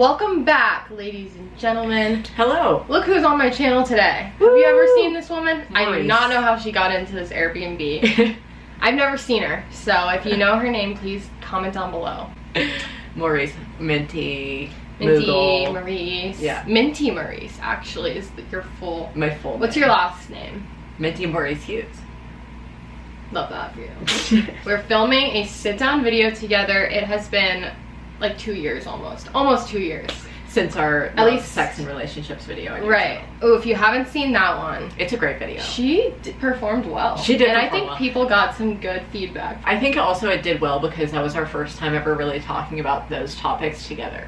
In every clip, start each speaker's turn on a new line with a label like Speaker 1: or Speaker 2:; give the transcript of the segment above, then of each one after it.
Speaker 1: Welcome back, ladies and gentlemen.
Speaker 2: Hello.
Speaker 1: Look who's on my channel today. Woo! Have you ever seen this woman?
Speaker 2: Maurice.
Speaker 1: I do not know how she got into this Airbnb. I've never seen her, so if you know her name, please comment down below.
Speaker 2: Maurice, Minty,
Speaker 1: Maurice.
Speaker 2: Yeah.
Speaker 1: Minty Maurice, actually, is your full...
Speaker 2: My full
Speaker 1: What's
Speaker 2: name.
Speaker 1: your last name?
Speaker 2: Minty Maurice Hughes.
Speaker 1: Love that for you. We're filming a sit-down video together. It has been like 2 years almost 2 years
Speaker 2: Since our
Speaker 1: at least
Speaker 2: sex and relationships video.
Speaker 1: Right. Oh, if you haven't seen that one,
Speaker 2: it's a great video.
Speaker 1: She performed well.
Speaker 2: She did,
Speaker 1: and I
Speaker 2: perform
Speaker 1: think
Speaker 2: well.
Speaker 1: People got some good feedback.
Speaker 2: I think also it did well because that was our first time ever really talking about those topics together.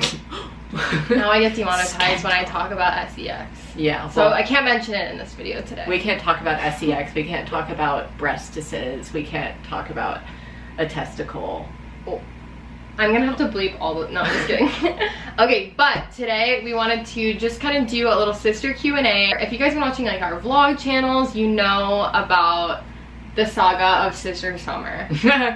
Speaker 1: Sex. Now I get demonetized when I talk about sex.
Speaker 2: Yeah.
Speaker 1: So
Speaker 2: well,
Speaker 1: I can't mention it in this video today.
Speaker 2: we can't talk about sex. We can't talk about breastises. We can't talk about a testicle.
Speaker 1: Oh. I'm gonna have to bleep all the... No, I'm just kidding. Okay, but today we wanted to just kind of do a little sister Q&A. If you guys have been watching like our vlog channels, you know about the saga of Sister Summer,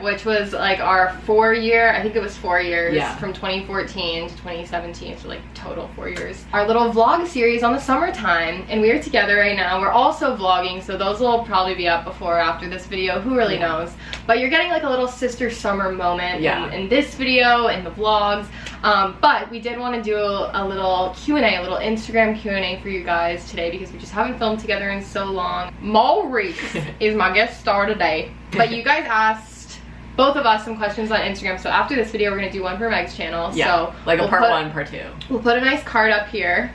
Speaker 1: which was like our 4-year, I think it was 4 years,
Speaker 2: yeah.
Speaker 1: From 2014 to 2017, so like total 4 years. Our little vlog series on the summertime, and we are together right now. We're also vlogging, so those will probably be up before or after this video, who really knows. But you're getting like a little Sister Summer moment in this video, in the vlogs. But we did want to do a little Q&A, a little Instagram Q&A for you guys today because we just haven't filmed together in so long. Maurice is my guest star today. But you guys asked both of us some questions on Instagram, so after this video we're going to do one for Meg's channel.
Speaker 2: Yeah,
Speaker 1: so
Speaker 2: like a part 1, part 2. We'll
Speaker 1: put a nice card up here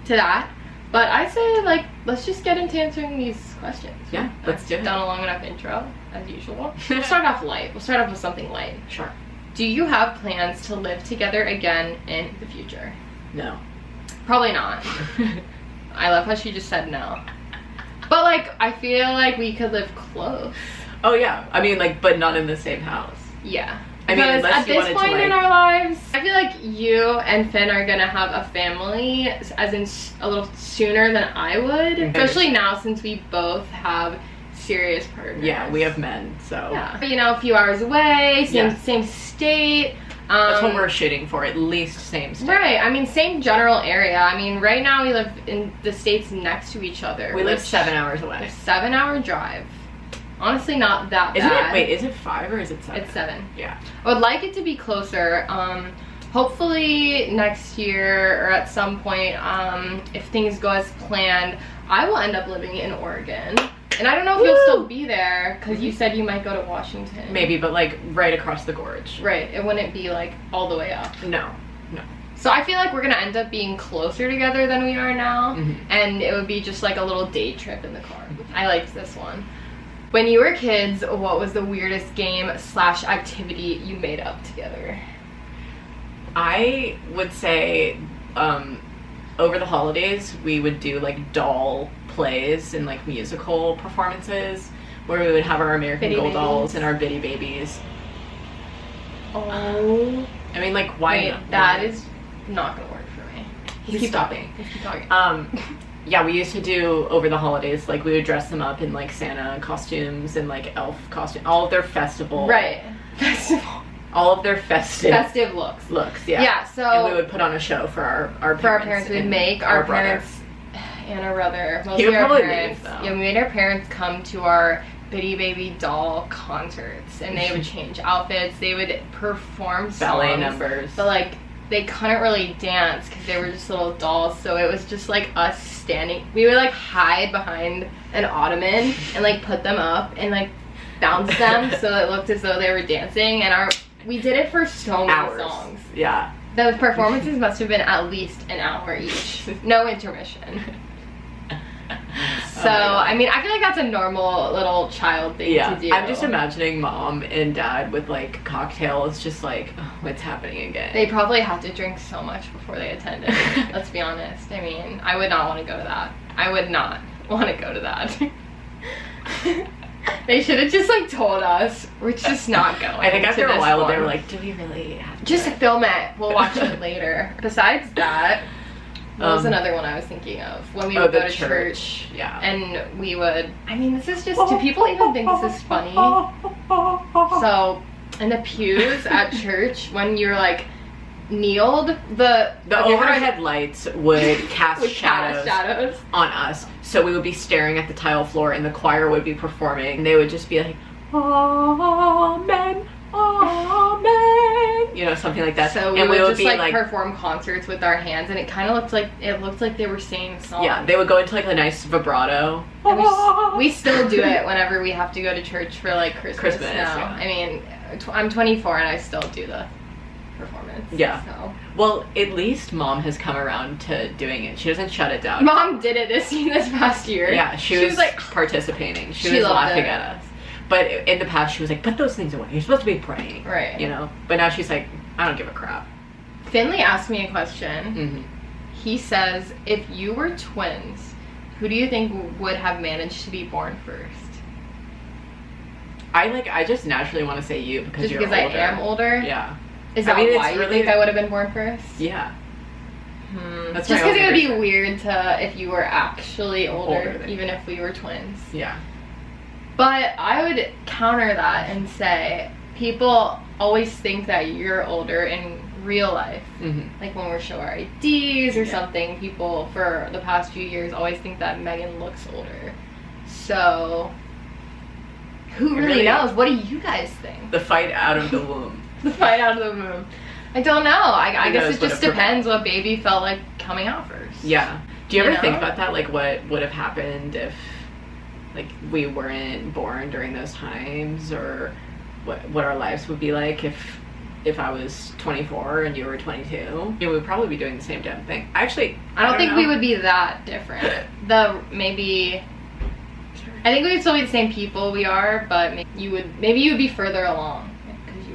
Speaker 1: to that. But I say, like, let's just get into answering these questions.
Speaker 2: Yeah, let's do it.
Speaker 1: Done a long enough intro, as usual. We'll start off light. We'll start off with something light.
Speaker 2: Sure.
Speaker 1: Do you have plans to live together again in the future?
Speaker 2: No.
Speaker 1: Probably not. I love how she just said no. But, like, I feel like we could live close.
Speaker 2: Oh, yeah. I mean, like, but not in the same house.
Speaker 1: Yeah.
Speaker 2: I mean,
Speaker 1: because
Speaker 2: unless
Speaker 1: at
Speaker 2: you
Speaker 1: this
Speaker 2: wanted
Speaker 1: point
Speaker 2: to, like...
Speaker 1: in our lives, I feel like you and Finn are gonna have a family, as in a little sooner than I would. Especially now, since we both have serious partners.
Speaker 2: Yeah, we have men, so...
Speaker 1: Yeah. You know, a few hours away, same state.
Speaker 2: That's what we're shooting for, at least same state.
Speaker 1: Right, I mean, same general area. I mean, right now we live in the states next to each other.
Speaker 2: We live 7 hours away.
Speaker 1: A 7-hour drive. Honestly, not that
Speaker 2: Isn't
Speaker 1: bad.
Speaker 2: it? Wait, is it 5 or is it 7?
Speaker 1: It's 7.
Speaker 2: Yeah.
Speaker 1: I would like it to be closer. Hopefully next year or at some point, if things go as planned, I will end up living in Oregon. And I don't know if you'll still be there, because you said you might go to Washington.
Speaker 2: Maybe, but like right across the gorge.
Speaker 1: Right, it wouldn't be like all the way up.
Speaker 2: No, no.
Speaker 1: So I feel like we're gonna end up being closer together than we are now, and it would be just like a little day trip in the car. I liked this one. When you were kids, what was the weirdest game/activity you made up together?
Speaker 2: I would say over the holidays we would do like doll plays and like musical performances where we would have our American Girl dolls and our Bitty Babies.
Speaker 1: Oh.
Speaker 2: I mean, like, why not?
Speaker 1: That is not gonna work for me.
Speaker 2: He's keep talking.
Speaker 1: Just keep talking.
Speaker 2: Yeah, we used to do over the holidays, like we would dress them up in like Santa costumes and like elf costumes, all of their festival.
Speaker 1: Right. Festival.
Speaker 2: All of their festive
Speaker 1: looks.
Speaker 2: Yeah.
Speaker 1: Yeah, so
Speaker 2: and we would put on a show for our parents.
Speaker 1: For our parents, we'd make our parents and our brother.
Speaker 2: He would probably leave, though.
Speaker 1: Yeah, we made our parents come to our Bitty Baby doll concerts, and they would change outfits. They would perform
Speaker 2: ballet numbers,
Speaker 1: but like they couldn't really dance because they were just little dolls. So it was just like us standing. We would like hide behind an ottoman and like put them up and like bounce them so it looked as though they were dancing. And we did it for so many songs.
Speaker 2: Yeah.
Speaker 1: The performances must have been at least an hour each. No intermission. So, I mean, I feel like that's a normal little child thing to do.
Speaker 2: I'm just imagining mom and dad with like cocktails just like, oh, what's happening again?
Speaker 1: They probably have to drink so much before they attended. Let's be honest. I mean, I would not want to go to that. I would not want to go to that. They should have just like told us we're just not going.
Speaker 2: I think after a while they were like, do we really have to
Speaker 1: just film it, we'll watch it later. Besides that, what was another one I was thinking of? When we would go to church.
Speaker 2: Yeah.
Speaker 1: And we would, I mean, this is just, do people even think this is funny? So, in the pews at church, when you're like kneeled, the
Speaker 2: overhead lights would cast
Speaker 1: shadows
Speaker 2: on us. So we would be staring at the tile floor, and the choir would be performing. And they would just be like, "Amen, amen," you know, something like that.
Speaker 1: So we would just like perform concerts with our hands, and it kind of looked like they were singing a song.
Speaker 2: Yeah, they would go into like a nice vibrato.
Speaker 1: And we still do it whenever we have to go to church for like Christmas now.
Speaker 2: Yeah.
Speaker 1: I mean, I'm 24 and I still do the performance.
Speaker 2: Yeah.
Speaker 1: So.
Speaker 2: Well, at least Mom has come around to doing it. She doesn't shut it down.
Speaker 1: Mom did it this past year.
Speaker 2: Yeah, she was like participating. She was laughing at us. But in the past, she was like, "Put those things away. You're supposed to be praying."
Speaker 1: Right.
Speaker 2: You know? But now she's like, "I don't give a crap."
Speaker 1: Finley asked me a question.
Speaker 2: Mm-hmm.
Speaker 1: He says, if you were twins, who do you think would have managed to be born first?
Speaker 2: I just naturally want to say you because you're older.
Speaker 1: Because I am older?
Speaker 2: Yeah.
Speaker 1: Is that why you think I would have been born first?
Speaker 2: Yeah.
Speaker 1: That's just because it would be weird if you were actually older even if we were twins.
Speaker 2: Yeah.
Speaker 1: But I would counter that and say people always think that you're older in real life.
Speaker 2: Mm-hmm.
Speaker 1: Like when we show our IDs or something, people for the past few years always think that Megan looks older. So, who really knows? What do you guys think?
Speaker 2: The fight out of the womb.
Speaker 1: The fight out of the womb. I don't know. I guess it just depends what baby felt like coming out first.
Speaker 2: Yeah. Do you ever think about that? Like what would have happened if like we weren't born during those times, or what our lives would be like if I was 24 and you were 22? You know, we would probably be doing the same damn thing. Actually,
Speaker 1: I don't think we would be that different. I think we would still be the same people we are, but maybe you would be further along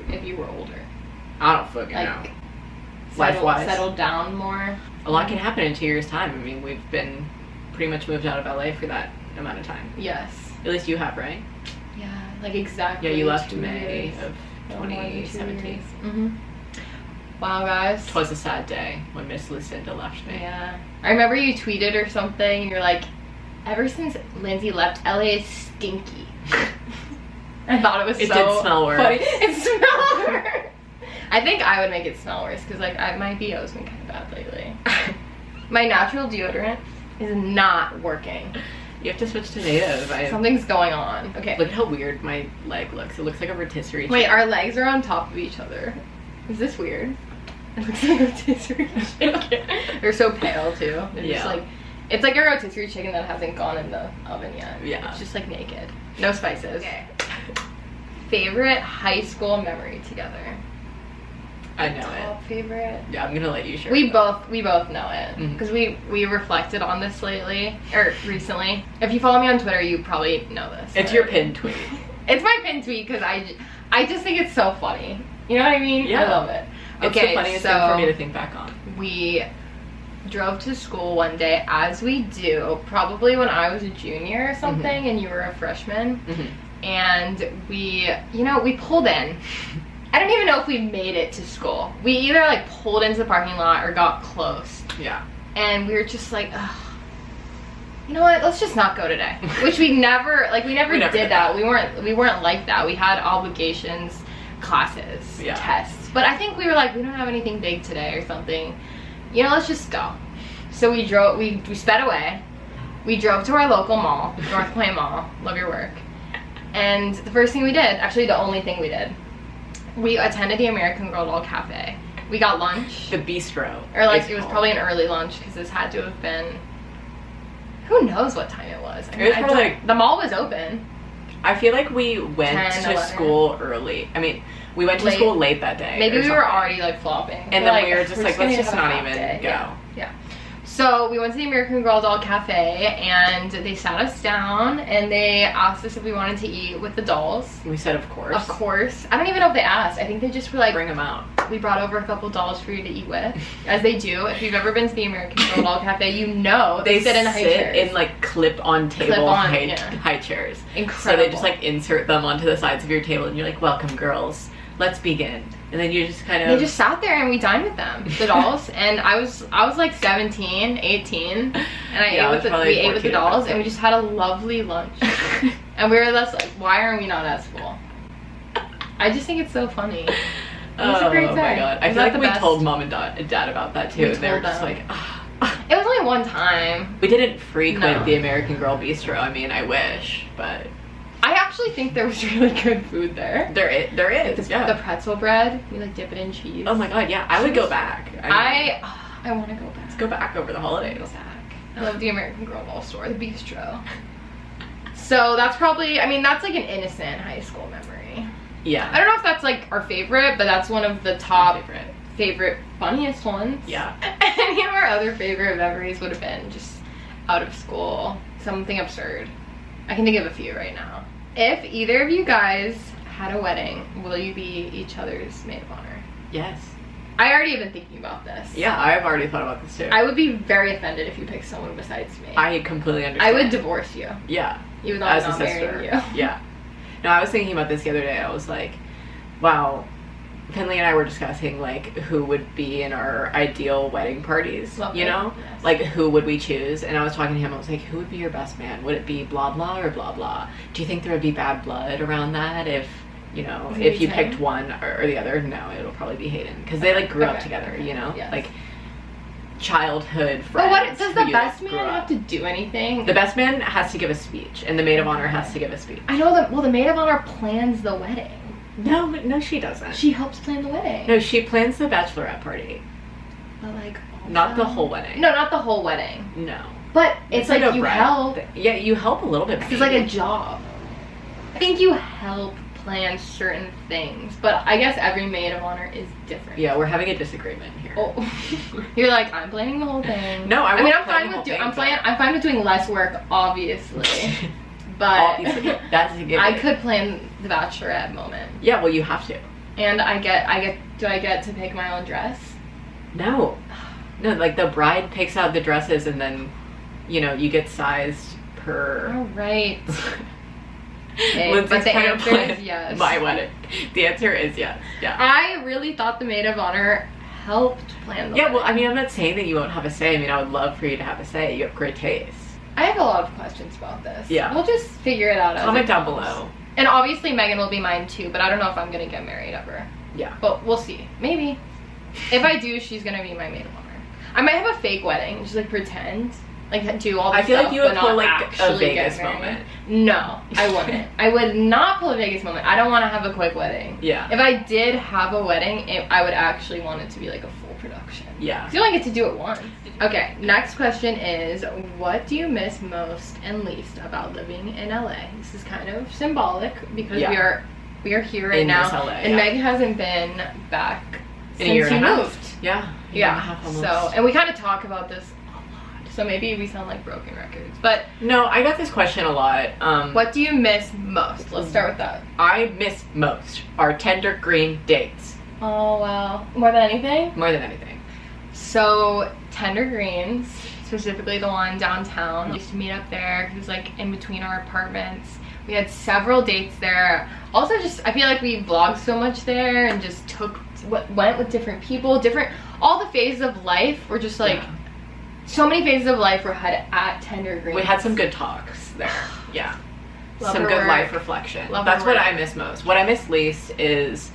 Speaker 1: if you were older.
Speaker 2: I don't fucking know. Life-wise,
Speaker 1: settled down more.
Speaker 2: A lot can happen in 2 years' time. I mean, we've been pretty much moved out of LA for that amount of time.
Speaker 1: Yes.
Speaker 2: At least you have, right?
Speaker 1: Yeah, like exactly.
Speaker 2: Yeah, you left in
Speaker 1: 2
Speaker 2: May
Speaker 1: years.
Speaker 2: of 2017.
Speaker 1: Mm-hmm. Wow, guys.
Speaker 2: 'Twas a sad day when Miss Lucinda left me.
Speaker 1: Yeah. I remember you tweeted or something, and you're like, ever since Lindsey left, LA is stinky. I thought it was
Speaker 2: It did smell worse.
Speaker 1: funny. It smelled worse. I think I would make it smell worse, because like my BO's been kind of bad lately. My natural deodorant is not working.
Speaker 2: You have to switch to native.
Speaker 1: Something's going on. Okay.
Speaker 2: Look how weird my leg looks. It looks like a rotisserie.
Speaker 1: Wait, our legs are on top of each other. Is this weird? It looks like a rotisserie chicken. They're so pale too. They're just like, it's like a rotisserie chicken that hasn't gone in the oven yet.
Speaker 2: Yeah.
Speaker 1: It's just like naked. No spices. Okay. Favorite high school memory together?
Speaker 2: I know
Speaker 1: Top favorite?
Speaker 2: Yeah, I'm gonna let you share.
Speaker 1: We both know it because
Speaker 2: Mm-hmm.
Speaker 1: we reflected on this recently. If you follow me on Twitter, you probably know this.
Speaker 2: It's your pinned tweet.
Speaker 1: It's my pinned tweet because I just think it's so funny. You know what I mean?
Speaker 2: Yeah.
Speaker 1: I love it.
Speaker 2: It's the funniest thing for me to think back on.
Speaker 1: We drove to school one day, as we do, probably when I was a junior or something, and you were a freshman. And we pulled in. I don't even know if we made it to school. We either like pulled into the parking lot or got close.
Speaker 2: Yeah.
Speaker 1: And we were just like, ugh, you know what? Let's just not go today. Which we never did that. We weren't like that. We had obligations, classes, tests. But I think we were like, we don't have anything big today or something. You know, let's just go. So we drove. We sped away. We drove to our local mall, North Point Mall. Love your work. And the first thing we did, actually the only thing we did, we attended the American Girl Doll Cafe. We got lunch.
Speaker 2: The bistro.
Speaker 1: Or like, it was probably an early lunch because this had to have been, who knows what time it was. I mean,
Speaker 2: it was probably
Speaker 1: the mall was open.
Speaker 2: I feel like we went
Speaker 1: 10,
Speaker 2: to
Speaker 1: 11.
Speaker 2: school early. I mean, we went to school late that day.
Speaker 1: Maybe we were already like flopping.
Speaker 2: And then we were just like, let's just not even go.
Speaker 1: Yeah. So we went to the American Girl Doll Cafe, and they sat us down and they asked us if we wanted to eat with the dolls.
Speaker 2: We said, of course.
Speaker 1: Of course. I don't even know if they asked. I think they just were like,
Speaker 2: bring them out.
Speaker 1: We brought over a couple dolls for you to eat with, as they do. If you've ever been to the American Girl Doll Cafe, you know they sit in high chairs.
Speaker 2: In like clip-on table high chairs.
Speaker 1: Incredible.
Speaker 2: So they just like insert them onto the sides of your table, and you're like, welcome girls, let's begin. And then you just kind of...
Speaker 1: They just sat there and we dined with them, the dolls. And I was like 17, 18, and we ate with the dolls, and we just had a lovely lunch. And we were just like, why aren't we not at school? I just think it's so funny. It was a great day.
Speaker 2: Oh my god. I
Speaker 1: Was
Speaker 2: feel
Speaker 1: that
Speaker 2: like
Speaker 1: the
Speaker 2: we
Speaker 1: best?
Speaker 2: told mom and dad about that too.
Speaker 1: We
Speaker 2: And they were
Speaker 1: told
Speaker 2: just
Speaker 1: them.
Speaker 2: like,
Speaker 1: It was only one time.
Speaker 2: we didn't frequent
Speaker 1: No.
Speaker 2: the American Girl Bistro. I mean, I wish, but
Speaker 1: I actually think there was really good food there.
Speaker 2: there is. Yeah.
Speaker 1: The pretzel bread, you like dip it in cheese.
Speaker 2: Oh my god, yeah. I would go back.
Speaker 1: I want to go back.
Speaker 2: let's go back over the holidays.
Speaker 1: Go back. I love the American Girl Doll store, the bistro. So that's probably, I mean, that's like an innocent high school memory.
Speaker 2: Yeah.
Speaker 1: I don't know if that's like our favorite, but that's one of the top favorite funniest ones.
Speaker 2: Yeah.
Speaker 1: Any of our other favorite memories would have been just out of school, something absurd. I can think of a few right now. If either of you guys had a wedding, will you be each other's maid of honor?
Speaker 2: Yes.
Speaker 1: I already have been thinking about this.
Speaker 2: Yeah, I've already thought about this too.
Speaker 1: I would be very offended if you picked someone besides me.
Speaker 2: I completely understand.
Speaker 1: I would divorce you.
Speaker 2: Yeah.
Speaker 1: Even though I'm
Speaker 2: As a
Speaker 1: not
Speaker 2: sister.
Speaker 1: marrying you.
Speaker 2: Yeah. No, I was thinking about this the other day. I was like, wow. Finley and I were discussing like who would be in our ideal wedding parties.
Speaker 1: Love
Speaker 2: you
Speaker 1: it.
Speaker 2: know?
Speaker 1: Yes.
Speaker 2: Like who would we choose? And I was talking to him, I was like, who would be your best man? Would it be blah blah or blah blah? Do you think there would be bad blood around that if you know,
Speaker 1: Is it
Speaker 2: if you
Speaker 1: Hayden?
Speaker 2: picked one or the other? No, it'll probably be Hayden. Because they like grew up
Speaker 1: Okay.
Speaker 2: together, you know?
Speaker 1: Yes.
Speaker 2: Like childhood friends.
Speaker 1: But what does the
Speaker 2: who you,
Speaker 1: best
Speaker 2: like,
Speaker 1: man
Speaker 2: grew
Speaker 1: have
Speaker 2: up.
Speaker 1: to do anything?
Speaker 2: The best man has to give a speech, and the maid of honor has to give a speech.
Speaker 1: I know that. Well, the maid of honor plans the wedding.
Speaker 2: No, she doesn't.
Speaker 1: She helps plan the wedding.
Speaker 2: No, she plans the bachelorette party,
Speaker 1: But like,
Speaker 2: not the whole wedding.
Speaker 1: No, not the whole wedding.
Speaker 2: No.
Speaker 1: But it's like
Speaker 2: a
Speaker 1: you
Speaker 2: bride
Speaker 1: help.
Speaker 2: thing. Yeah, you help a little bit.
Speaker 1: It's like a job. I think you help plan certain things, but I guess every maid of honor is different.
Speaker 2: Yeah, we're having a disagreement here.
Speaker 1: Oh, you're like, I'm planning the whole thing.
Speaker 2: No, I
Speaker 1: mean,
Speaker 2: won't
Speaker 1: I'm
Speaker 2: plan
Speaker 1: fine
Speaker 2: the whole
Speaker 1: with
Speaker 2: thing,
Speaker 1: I'm fine with doing less work, obviously. But
Speaker 2: Obviously, that's a given.
Speaker 1: I could plan the bachelorette moment,
Speaker 2: Yeah, well, you have to.
Speaker 1: and do I get to pick my own dress?
Speaker 2: No, like the bride picks out the dresses, and then, you know, you get sized per.
Speaker 1: All right. Okay,
Speaker 2: Lindsay's
Speaker 1: but the
Speaker 2: kind of
Speaker 1: answer
Speaker 2: planned
Speaker 1: is yes.
Speaker 2: my wedding. The answer is yes. Yeah.
Speaker 1: I really thought the maid of honor helped plan the
Speaker 2: Yeah, well, I
Speaker 1: wedding.
Speaker 2: mean, I'm not saying that you won't have a say. I mean, I would love for you to have a say. You have great taste.
Speaker 1: I have a lot of questions about this.
Speaker 2: Yeah.
Speaker 1: We'll just figure it out.
Speaker 2: Comment
Speaker 1: as it
Speaker 2: down
Speaker 1: goes.
Speaker 2: below.
Speaker 1: And obviously Megan will be mine too, but I don't know if I'm gonna get married ever.
Speaker 2: Yeah.
Speaker 1: But we'll see. Maybe. If I do, she's gonna be my maid of honor. I might have a fake wedding, just like pretend. Like do all the
Speaker 2: I feel
Speaker 1: stuff,
Speaker 2: like you would
Speaker 1: but
Speaker 2: pull
Speaker 1: not
Speaker 2: like a
Speaker 1: actually get
Speaker 2: Vegas
Speaker 1: married.
Speaker 2: moment.
Speaker 1: No, I wouldn't. I would not pull a Vegas moment. I don't want to have a quick wedding.
Speaker 2: Yeah.
Speaker 1: If I did have a wedding, I would actually want it to be like a full production.
Speaker 2: Yeah.
Speaker 1: Because you only get to do it once. Okay, next question is, what do you miss most and least about living in LA? This is kind of symbolic because
Speaker 2: Yeah.
Speaker 1: we are here right
Speaker 2: In
Speaker 1: now,
Speaker 2: this LA,
Speaker 1: and
Speaker 2: yeah.
Speaker 1: Meg hasn't been back
Speaker 2: In
Speaker 1: since
Speaker 2: a year and
Speaker 1: you
Speaker 2: a half.
Speaker 1: moved.
Speaker 2: Yeah. A year and a half almost.
Speaker 1: So, and we kind of talk about this a lot, so maybe we sound like broken records. But
Speaker 2: No, I got this question a lot.
Speaker 1: what do you miss most? Let's start with that.
Speaker 2: I miss most our tender green dates.
Speaker 1: Oh wow, more than anything.
Speaker 2: More than anything.
Speaker 1: So Tender Greens, specifically the one downtown, we used to meet up there. It was like in between our apartments. We had several dates there. Also, just I feel like we vlogged so much there and just went with different people, all the phases of life were just like so many phases of life were had at Tender Greens.
Speaker 2: We had some good talks there. Yeah.
Speaker 1: Love
Speaker 2: some
Speaker 1: her
Speaker 2: good
Speaker 1: work.
Speaker 2: life reflection.
Speaker 1: Love
Speaker 2: That's
Speaker 1: her
Speaker 2: what
Speaker 1: work.
Speaker 2: I miss most. What I miss least is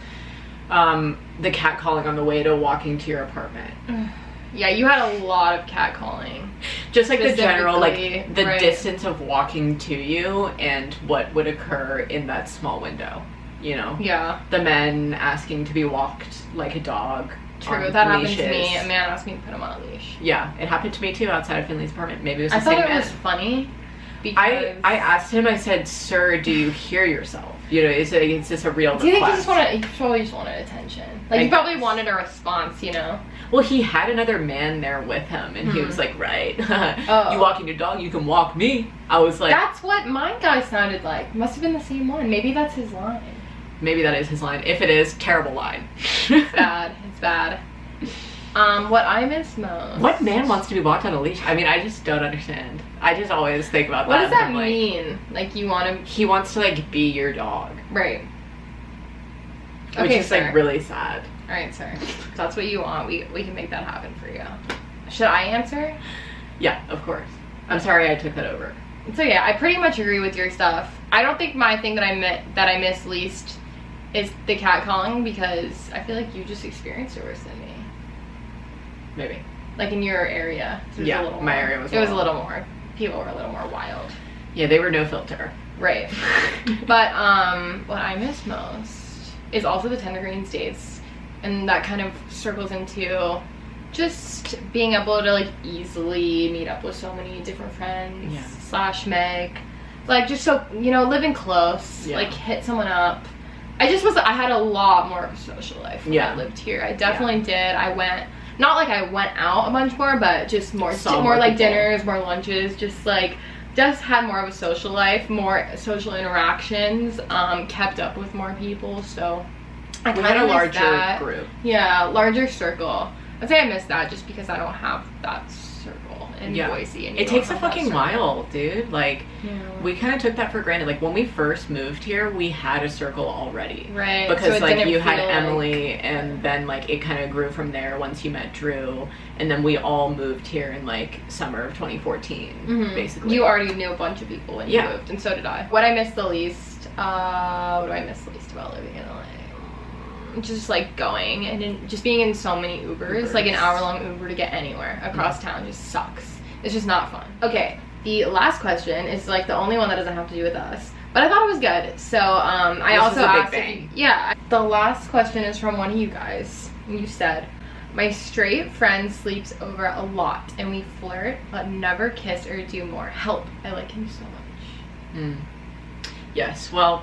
Speaker 2: the cat calling on the way to walking to your apartment.
Speaker 1: Yeah, you had a lot of catcalling.
Speaker 2: Just like the general, like
Speaker 1: Specifically,
Speaker 2: the
Speaker 1: right.
Speaker 2: distance of walking to you and what would occur in that small window, you know?
Speaker 1: Yeah,
Speaker 2: The men asking to be walked like a dog.
Speaker 1: true.
Speaker 2: on
Speaker 1: That happened to me.
Speaker 2: leashes.
Speaker 1: A man asked me to put him on a leash.
Speaker 2: Yeah, it happened to me too outside of Finley's apartment. Maybe it was the
Speaker 1: I
Speaker 2: same
Speaker 1: thought it
Speaker 2: man.
Speaker 1: was funny because
Speaker 2: I asked him, I said, "Sir, do you hear yourself? You know, is this a real
Speaker 1: do you think
Speaker 2: request?"
Speaker 1: he probably just wanted attention? Like
Speaker 2: I
Speaker 1: he probably
Speaker 2: guess.
Speaker 1: wanted a response, you know?
Speaker 2: Well, he had another man there with him, and he was like, "Right,
Speaker 1: Oh.
Speaker 2: you walking your dog, you can walk me." I was like,
Speaker 1: That's what my guy sounded like. Must have been the same one. Maybe that's his line.
Speaker 2: maybe that is his line. If it is, terrible line.
Speaker 1: It's bad. It's bad. What I miss most.
Speaker 2: What man wants to be walked on a leash? I mean, I just don't understand. I just always think about
Speaker 1: What
Speaker 2: that.
Speaker 1: does that
Speaker 2: and I'm like,
Speaker 1: mean? Like you want to.
Speaker 2: he wants to like be your dog,
Speaker 1: Right.
Speaker 2: which
Speaker 1: Okay,
Speaker 2: is
Speaker 1: sir.
Speaker 2: like really sad.
Speaker 1: Alright, sir. If that's what you want, we can make that happen for you. Should I answer?
Speaker 2: Yeah, of course. I'm sorry I took that over.
Speaker 1: So yeah, I pretty much agree with your stuff. I don't think my thing that I miss least is the catcalling, because I feel like you just experienced it worse than me.
Speaker 2: Maybe.
Speaker 1: Like in your area. So
Speaker 2: Yeah,
Speaker 1: a little
Speaker 2: my
Speaker 1: more.
Speaker 2: area was
Speaker 1: It was a little more. People were a little more wild.
Speaker 2: Yeah, they were no filter.
Speaker 1: Right. But what I miss most is also the tender greens dates, and that kind of circles into just being able to like easily meet up with so many different friends / Meg, like just so, you know, living close, like hit someone up. I had a lot more of a social life when I lived here. I definitely did. I went, not like I went out a bunch more, but just more like dinners, more lunches, just had more of a social life, more social interactions, kept up with more people, so I kind of miss that.
Speaker 2: Group.
Speaker 1: Yeah, larger circle. I'd say I miss that just because I don't have that circle in Boise. And
Speaker 2: it takes a fucking while, dude. Like, we kind of took that for granted. Like, when we first moved here, we had a circle already.
Speaker 1: Right.
Speaker 2: Because, so like, you had Emily, and then, like, it kind of grew from there once you met Drew. And then we all moved here in, like, summer of 2014, basically.
Speaker 1: You already knew a bunch of people when you moved, and so did I. What I miss the least, what do I miss the least about living in LA? Just like going and just being in so many Ubers, like an hour-long Uber to get anywhere across town just sucks. It's just not fun. Okay, the last question is like the only one that doesn't have to do with us, but I thought it was good. So I also asked the last question is from one of you guys. You said, my straight friend sleeps over a lot and we flirt but never kiss or do more. Help, I like him so much.
Speaker 2: Yes, well,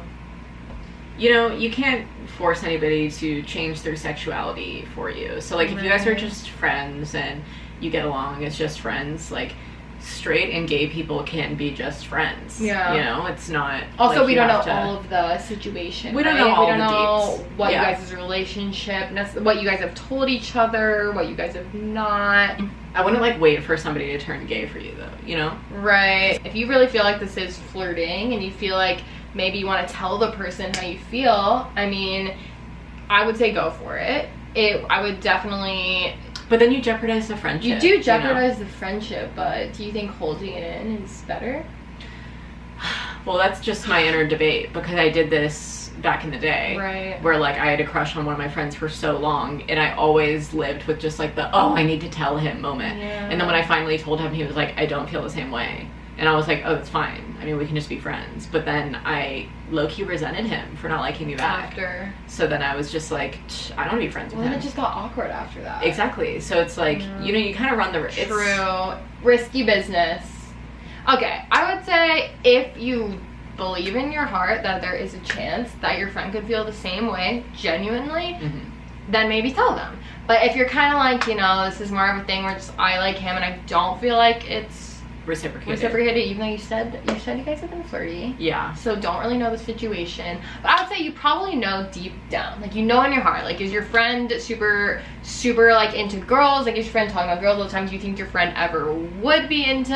Speaker 2: you know, you can't force anybody to change their sexuality for you. So, like, if you guys are just friends and you get along as just friends, like, straight and gay people can be just friends. Yeah. You know, it's not...
Speaker 1: Also,
Speaker 2: like,
Speaker 1: we don't know all of the situation,
Speaker 2: We don't know all the deets. We don't know
Speaker 1: what you guys' relationship, what you guys have told each other, what you guys have not.
Speaker 2: I wouldn't, like, wait for somebody to turn gay for you, though, you know?
Speaker 1: Right. If you really feel like this is flirting and you feel like maybe you want to tell the person how you feel, I mean, I would say go for it. I would definitely...
Speaker 2: But then you jeopardize the friendship.
Speaker 1: You do jeopardize the friendship, but do you think holding it in is better?
Speaker 2: Well, that's just my inner debate, because I did this back in the day.
Speaker 1: Right.
Speaker 2: Where, like, I had a crush on one of my friends for so long, and I always lived with just, like, the, oh, I need to tell him moment. Yeah. And then when I finally told him, he was like, I don't feel the same way. And I was like, oh, that's fine. I mean, we can just be friends. But then I low-key resented him for not liking me back.
Speaker 1: After.
Speaker 2: So then I was just like, I don't want to be friends with him.
Speaker 1: Well, then it just got awkward after that.
Speaker 2: Exactly. So it's like, you know, you kind of run the risk.
Speaker 1: True. Risky business. Okay, I would say if you believe in your heart that there is a chance that your friend could feel the same way, genuinely, then maybe tell them. But if you're kind of like, you know, this is more of a thing where just I like him and I don't feel like it's reciprocated, even though you said you guys have been flirty. Yeah. So don't really know the situation. But I would say you probably know deep down. Like, you know in your heart. Like, is your friend super like into girls? Like, is your friend talking about girls all the time? Do you think your friend ever would be into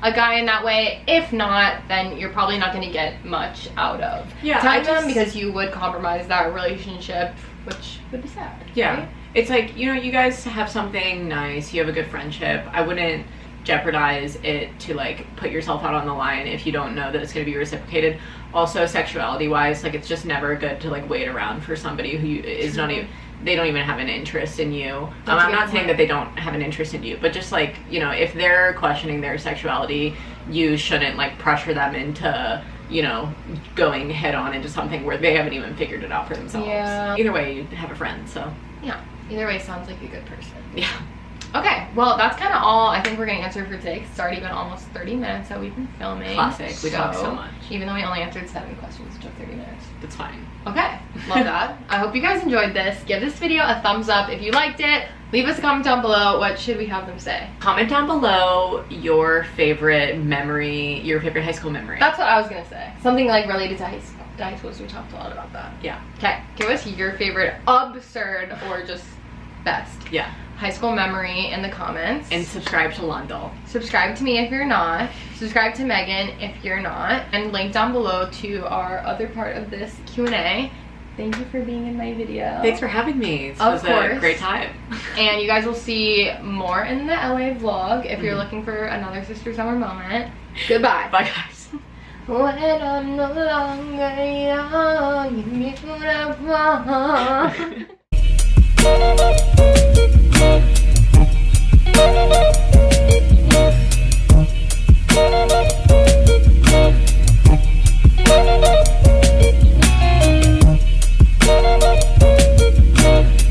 Speaker 1: a guy in that way? If not, then you're probably not going to get much out of telling them, because you would compromise that relationship, which would be sad.
Speaker 2: Yeah.
Speaker 1: Right?
Speaker 2: It's like, you know, you guys have something nice. You have a good friendship. I wouldn't jeopardize it to like put yourself out on the line if you don't know that it's going to be reciprocated. Also, sexuality wise, like, it's just never good to like wait around for somebody who is not even, they don't even have an interest in you. I'm not saying that they don't have an interest in you, but just like, you know, if they're questioning their sexuality, you shouldn't like pressure them into, you know, going head on into something where they haven't even figured it out for themselves. Yeah. Either way, you have a friend, so.
Speaker 1: Yeah. Either way, sounds like a good person.
Speaker 2: Yeah.
Speaker 1: Okay, well, that's kind of all I think we're going to answer for today. It's already been almost 30 minutes that we've been filming.
Speaker 2: Classic. We talk so much.
Speaker 1: Even though we only answered 7 questions, it took 30 minutes.
Speaker 2: That's fine.
Speaker 1: Okay, love that. I hope you guys enjoyed this. Give this video a thumbs up if you liked it. Leave us a comment down below. What should we have them say?
Speaker 2: Comment down below your favorite memory, your favorite high school memory.
Speaker 1: That's what I was going to say. Something like related to high school. We talked a lot about that.
Speaker 2: Yeah.
Speaker 1: Okay, give us your favorite absurd or just best.
Speaker 2: Yeah.
Speaker 1: High school memory in the comments.
Speaker 2: And subscribe to Londell.
Speaker 1: Subscribe to me if you're not. Subscribe to Megan if you're not. And link down below to our other part of this Q&A. Thank you for being in my video.
Speaker 2: Thanks for having me. This was a great time.
Speaker 1: And you guys will see more in the LA vlog if you're looking for another Sister Summer moment. Goodbye.
Speaker 2: Bye, guys.
Speaker 1: When I'm no longer young and beautiful.